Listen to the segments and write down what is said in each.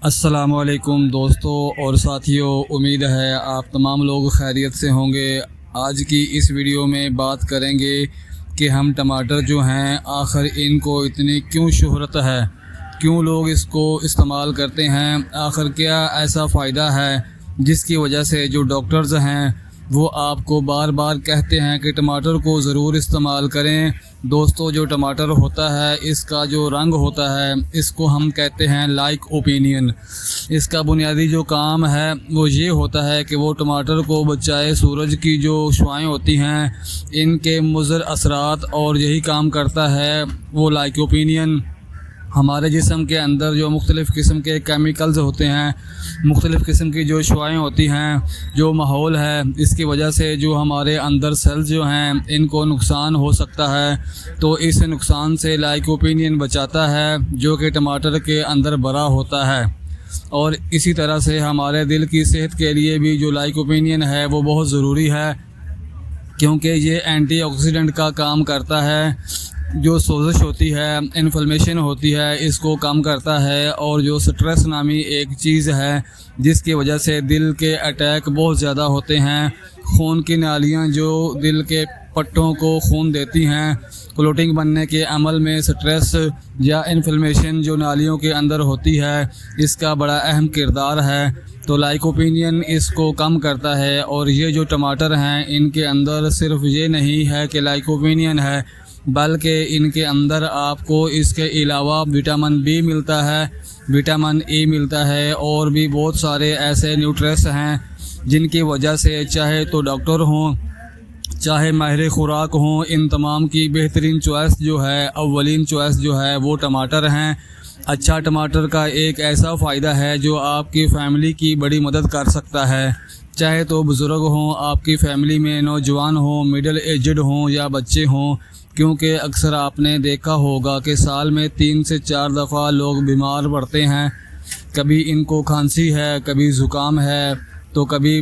السلام علیکم دوستوں اور ساتھیوں، امید ہے آپ تمام لوگ خیریت سے ہوں گے۔ آج کی اس ویڈیو میں بات کریں گے کہ ہم ٹماٹر جو ہیں آخر ان کو اتنی کیوں شہرت ہے، کیوں لوگ اس کو استعمال کرتے ہیں، آخر کیا ایسا فائدہ ہے جس کی وجہ سے جو ڈاکٹرز ہیں وہ آپ کو بار بار کہتے ہیں کہ ٹماٹر کو ضرور استعمال کریں۔ دوستو، جو ٹماٹر ہوتا ہے اس کا جو رنگ ہوتا ہے اس کو ہم کہتے ہیں لائک اوپینین۔ اس کا بنیادی جو کام ہے وہ یہ ہوتا ہے کہ وہ ٹماٹر کو بچائے سورج کی جو شعاعیں ہوتی ہیں ان کے مضر اثرات، اور یہی کام کرتا ہے وہ لائک اوپینین۔ ہمارے جسم کے اندر جو مختلف قسم کے کیمیکلز ہوتے ہیں، مختلف قسم کی جو شعاعیں ہوتی ہیں، جو ماحول ہے، اس کی وجہ سے جو ہمارے اندر سیلز جو ہیں ان کو نقصان ہو سکتا ہے، تو اس نقصان سے لائک اوپینین بچاتا ہے جو کہ ٹماٹر کے اندر بھرا ہوتا ہے۔ اور اسی طرح سے ہمارے دل کی صحت کے لیے بھی جو لائک اوپینین ہے وہ بہت ضروری ہے، کیونکہ یہ اینٹی آکسیڈنٹ کا کام کرتا ہے۔ جو سوزش ہوتی ہے، انفلمیشن ہوتی ہے، اس کو کم کرتا ہے، اور جو سٹریس نامی ایک چیز ہے جس کی وجہ سے دل کے اٹیک بہت زیادہ ہوتے ہیں، خون کی نالیاں جو دل کے پٹھوں کو خون دیتی ہیں، کلوٹنگ بننے کے عمل میں سٹریس یا انفلمیشن جو نالیوں کے اندر ہوتی ہے اس کا بڑا اہم کردار ہے۔ تو لائک اوپینین اس کو کم کرتا ہے، اور یہ جو ٹماٹر ہیں ان کے اندر صرف یہ نہیں ہے کہ لائک اوپینین ہے، بلکہ ان کے اندر آپ کو اس کے علاوہ وٹامن بی ملتا ہے، وٹامن ای ملتا ہے، اور بھی بہت سارے ایسے نیوٹریس ہیں جن کی وجہ سے چاہے تو ڈاکٹر ہوں، چاہے ماہر خوراک ہوں، ان تمام کی بہترین چوائس جو ہے، اولین چوائس جو ہے وہ ٹماٹر ہیں۔ اچھا ٹماٹر کا ایک ایسا فائدہ ہے جو آپ کی فیملی کی بڑی مدد کر سکتا ہے، چاہے تو بزرگ ہوں، آپ کی فیملی میں نوجوان ہوں، مڈل ایجڈ ہوں یا بچے ہوں، کیونکہ اکثر آپ نے دیکھا ہوگا کہ سال میں 3 سے 4 دفعہ لوگ بیمار پڑتے ہیں۔ کبھی ان کو کھانسی ہے، کبھی زکام ہے، تو کبھی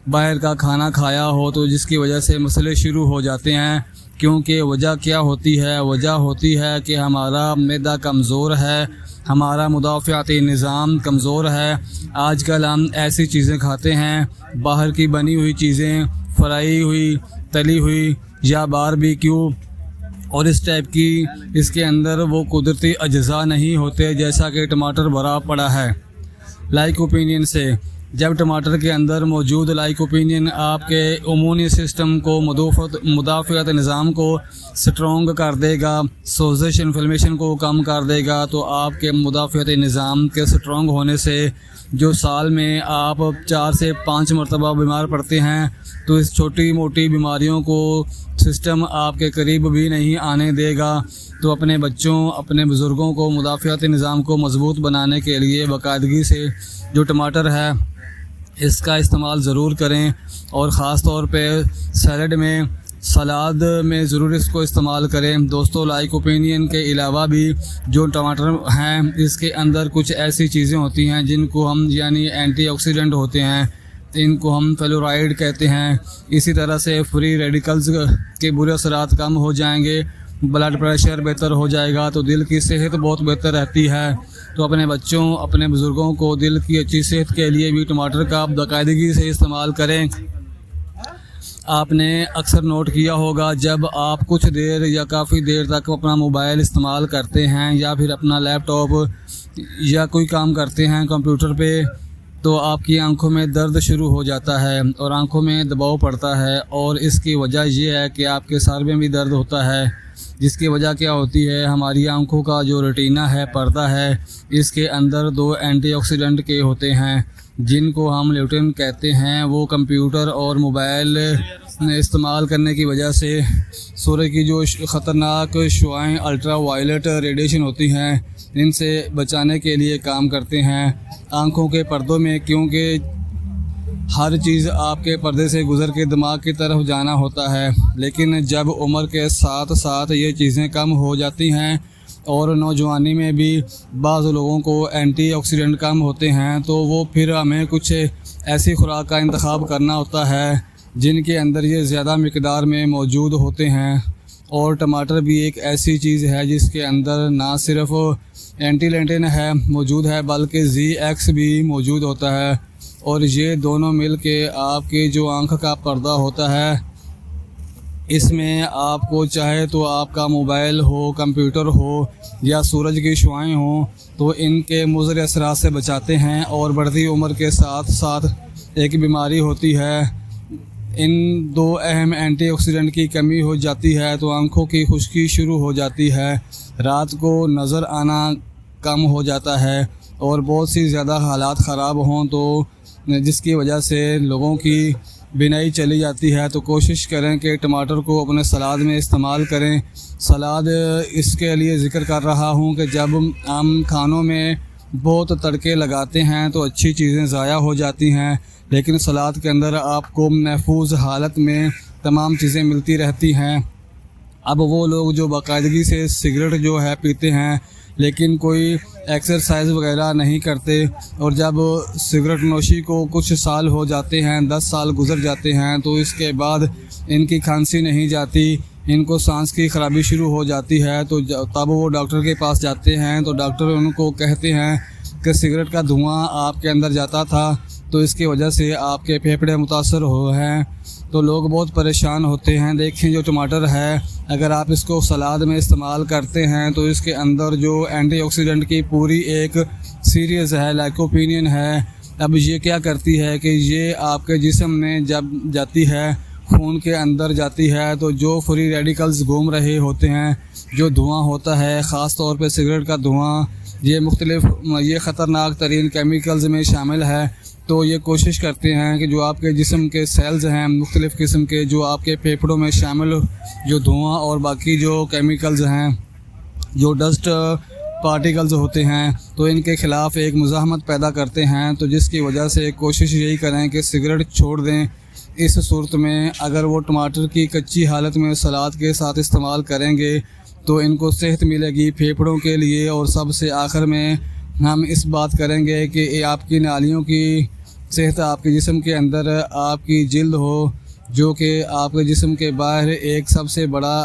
باہر کا کھانا کھایا ہو تو جس کی وجہ سے مسئلے شروع ہو جاتے ہیں۔ کیونکہ وجہ کیا ہوتی ہے؟ وجہ ہوتی ہے کہ ہمارا معدہ کمزور ہے، ہمارا مدافعتی نظام کمزور ہے۔ آج کل ہم ایسی چیزیں کھاتے ہیں، باہر کی بنی ہوئی چیزیں، فرائی ہوئی، تلی ہوئی یا باربیکیو، اور اس ٹائپ کی، اس کے اندر وہ قدرتی اجزاء نہیں ہوتے جیسا کہ ٹماٹر بھرا پڑا ہے لائک اوپینین سے۔ جب ٹماٹر کے اندر موجود لائک اوپینین آپ کے امیونی سسٹم کو، مدافعت نظام کو سٹرونگ کر دے گا، سوزش انفلمیشن کو کم کر دے گا، تو آپ کے مدافعتی نظام کے سٹرونگ ہونے سے جو سال میں آپ 4 سے 5 مرتبہ بیمار پڑتے ہیں، تو اس چھوٹی موٹی بیماریوں کو سسٹم آپ کے قریب بھی نہیں آنے دے گا۔ تو اپنے بچوں، اپنے بزرگوں کو مدافعتی نظام کو مضبوط بنانے کے لیے باقاعدگی سے جو ٹماٹر ہے اس کا استعمال ضرور کریں، اور خاص طور پہ سیلڈ میں، سلاد میں ضرور اس کو استعمال کریں۔ دوستو، لائک اوپینین کے علاوہ بھی جو ٹماٹر ہیں اس کے اندر کچھ ایسی چیزیں ہوتی ہیں جن کو ہم، یعنی اینٹی آکسیڈنٹ ہوتے ہیں، ان کو ہم فلورائڈ کہتے ہیں۔ اسی طرح سے فری ریڈیکلز کے برے اثرات کم ہو جائیں گے، بلڈ پریشر بہتر ہو جائے گا، تو دل کی صحت بہت بہتر رہتی ہے۔ تو اپنے بچوں، اپنے بزرگوں کو دل کی اچھی صحت کے لیے بھی ٹماٹر کا باقاعدگی سے استعمال کریں۔ آپ نے اکثر نوٹ کیا ہوگا جب آپ کچھ دیر یا کافی دیر تک اپنا موبائل استعمال کرتے ہیں یا پھر اپنا لیپ ٹاپ یا کوئی کام کرتے ہیں کمپیوٹر پہ، تو آپ کی آنکھوں میں درد شروع ہو جاتا ہے اور آنکھوں میں دباؤ پڑتا ہے، اور اس کی وجہ یہ ہے کہ آپ کے سر میں بھی درد ہوتا ہے، جس کی وجہ کیا ہوتی ہے؟ ہماری آنکھوں کا جو ریٹینہ ہے، پردہ ہے، اس کے اندر 2 اینٹی آکسیڈنٹ کے ہوتے ہیں جن کو ہم لیوٹن کہتے ہیں۔ وہ کمپیوٹر اور موبائل استعمال کرنے کی وجہ سے سورج کی جو خطرناک شعاعیں، الٹرا وائلٹ ریڈیشن ہوتی ہیں، ان سے بچانے کے لیے کام کرتے ہیں آنکھوں کے پردوں میں، کیونکہ ہر چیز آپ کے پردے سے گزر کے دماغ کی طرف جانا ہوتا ہے۔ لیکن جب عمر کے ساتھ ساتھ یہ چیزیں کم ہو جاتی ہیں، اور نوجوانی میں بھی بعض لوگوں کو اینٹی آکسیڈنٹ کم ہوتے ہیں، تو وہ پھر ہمیں کچھ ایسی خوراک کا انتخاب کرنا ہوتا ہے جن کے اندر یہ زیادہ مقدار میں موجود ہوتے ہیں۔ اور ٹماٹر بھی ایک ایسی چیز ہے جس کے اندر نہ صرف اینٹی لینٹن ہے موجود ہے بلکہ زی ایکس بھی موجود ہوتا ہے، اور یہ دونوں مل کے آپ کی جو آنکھ کا پردہ ہوتا ہے اس میں آپ کو چاہے تو آپ کا موبائل ہو، کمپیوٹر ہو یا سورج کی شعاعیں ہوں تو ان کے مضر اثرات سے بچاتے ہیں، اور بڑھتی عمر کے ساتھ ساتھ ایک بیماری ہوتی ہے، ان دو اہم اینٹی آکسیڈنٹ کی کمی ہو جاتی ہے تو آنکھوں کی خشکی شروع ہو جاتی ہے، رات کو نظر آنا کم ہو جاتا ہے، اور بہت سی زیادہ حالات خراب ہوں تو جس کی وجہ سے لوگوں کی بینائی چلی جاتی ہے، تو کوشش کریں کہ ٹماٹر کو اپنے سلاد میں استعمال کریں۔ سلاد اس کے لیے ذکر کر رہا ہوں کہ جب ہم کھانوں میں بہت تڑکے لگاتے ہیں تو اچھی چیزیں ضائع ہو جاتی ہیں، لیکن سلاد کے اندر آپ کو محفوظ حالت میں تمام چیزیں ملتی رہتی ہیں۔ اب وہ لوگ جو باقاعدگی سے سگریٹ جو ہے پیتے ہیں لیکن کوئی ایکسرسائز وغیرہ نہیں کرتے، اور جب سگریٹ نوشی کو کچھ سال ہو جاتے ہیں، 10 سال گزر جاتے ہیں، تو اس کے بعد ان کی کھانسی نہیں جاتی، ان کو سانس کی خرابی شروع ہو جاتی ہے، تو تب وہ ڈاکٹر کے پاس جاتے ہیں تو ڈاکٹر ان کو کہتے ہیں کہ سگریٹ کا دھواں آپ کے اندر جاتا تھا تو اس کی وجہ سے آپ کے پھیپھڑے متاثر ہوئے ہیں، تو لوگ بہت پریشان ہوتے ہیں۔ دیکھیں جو ٹماٹر ہے اگر آپ اس کو سلاد میں استعمال کرتے ہیں تو اس کے اندر جو اینٹی آکسیڈنٹ کی پوری ایک سیریز ہے، لائکوپینین ہے، اب یہ کیا کرتی ہے کہ یہ آپ کے جسم میں جب جاتی ہے، خون کے اندر جاتی ہے، تو جو فری ریڈیکلز گھوم رہے ہوتے ہیں، جو دھواں ہوتا ہے خاص طور پہ سگریٹ کا دھواں، یہ خطرناک ترین کیمیکلز میں شامل ہے، تو یہ کوشش کرتے ہیں کہ جو آپ کے جسم کے سیلز ہیں مختلف قسم کے جو آپ کے پھیپھڑوں میں شامل جو دھواں اور باقی جو کیمیکلز ہیں، جو ڈسٹ پارٹیکلز ہوتے ہیں، تو ان کے خلاف ایک مزاحمت پیدا کرتے ہیں، تو جس کی وجہ سے کوشش یہی کریں کہ سگریٹ چھوڑ دیں۔ اس صورت میں اگر وہ ٹماٹر کی کچی حالت میں سلاد کے ساتھ استعمال کریں گے تو ان کو صحت ملے گی پھیپھڑوں کے لیے، اور سب سے آخر میں ہم اس بات کریں گے کہ آپ کی نالیوں کی صحت، آپ کے جسم کے اندر آپ کی جلد ہو جو کہ آپ کے جسم کے باہر ایک سب سے بڑا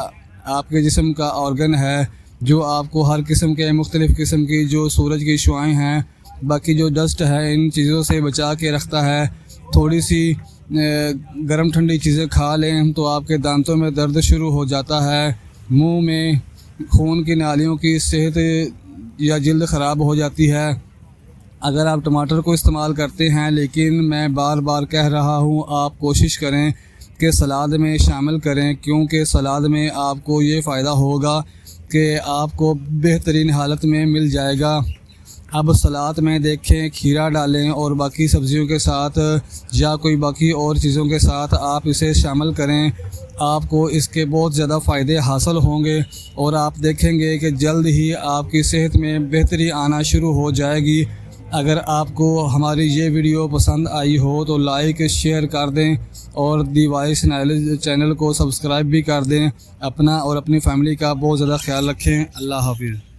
آپ کے جسم کا آرگن ہے جو آپ کو ہر قسم کے مختلف قسم کی جو سورج کی شعاعیں ہیں، باقی جو ڈسٹ ہے، ان چیزوں سے بچا کے رکھتا ہے۔ تھوڑی سی گرم ٹھنڈی چیزیں کھا لیں تو آپ کے دانتوں میں درد شروع ہو جاتا ہے، منہ میں خون کی نالیوں کی صحت یا جلد خراب ہو جاتی ہے۔ اگر آپ ٹماٹر کو استعمال کرتے ہیں، لیکن میں بار بار کہہ رہا ہوں آپ کوشش کریں کہ سلاد میں شامل کریں، کیونکہ سلاد میں آپ کو یہ فائدہ ہوگا کہ آپ کو بہترین حالت میں مل جائے گا۔ اب سلاد میں دیکھیں کھیرا ڈالیں اور باقی سبزیوں کے ساتھ یا کوئی باقی اور چیزوں کے ساتھ آپ اسے شامل کریں، آپ کو اس کے بہت زیادہ فائدے حاصل ہوں گے، اور آپ دیکھیں گے کہ جلد ہی آپ کی صحت میں بہتری آنا شروع ہو جائے گی۔ اگر آپ کو ہماری یہ ویڈیو پسند آئی ہو تو لائک شیئر کر دیں، اور دی وائس نالج چینل کو سبسکرائب بھی کر دیں۔ اپنا اور اپنی فیملی کا بہت زیادہ خیال رکھیں۔ اللہ حافظ۔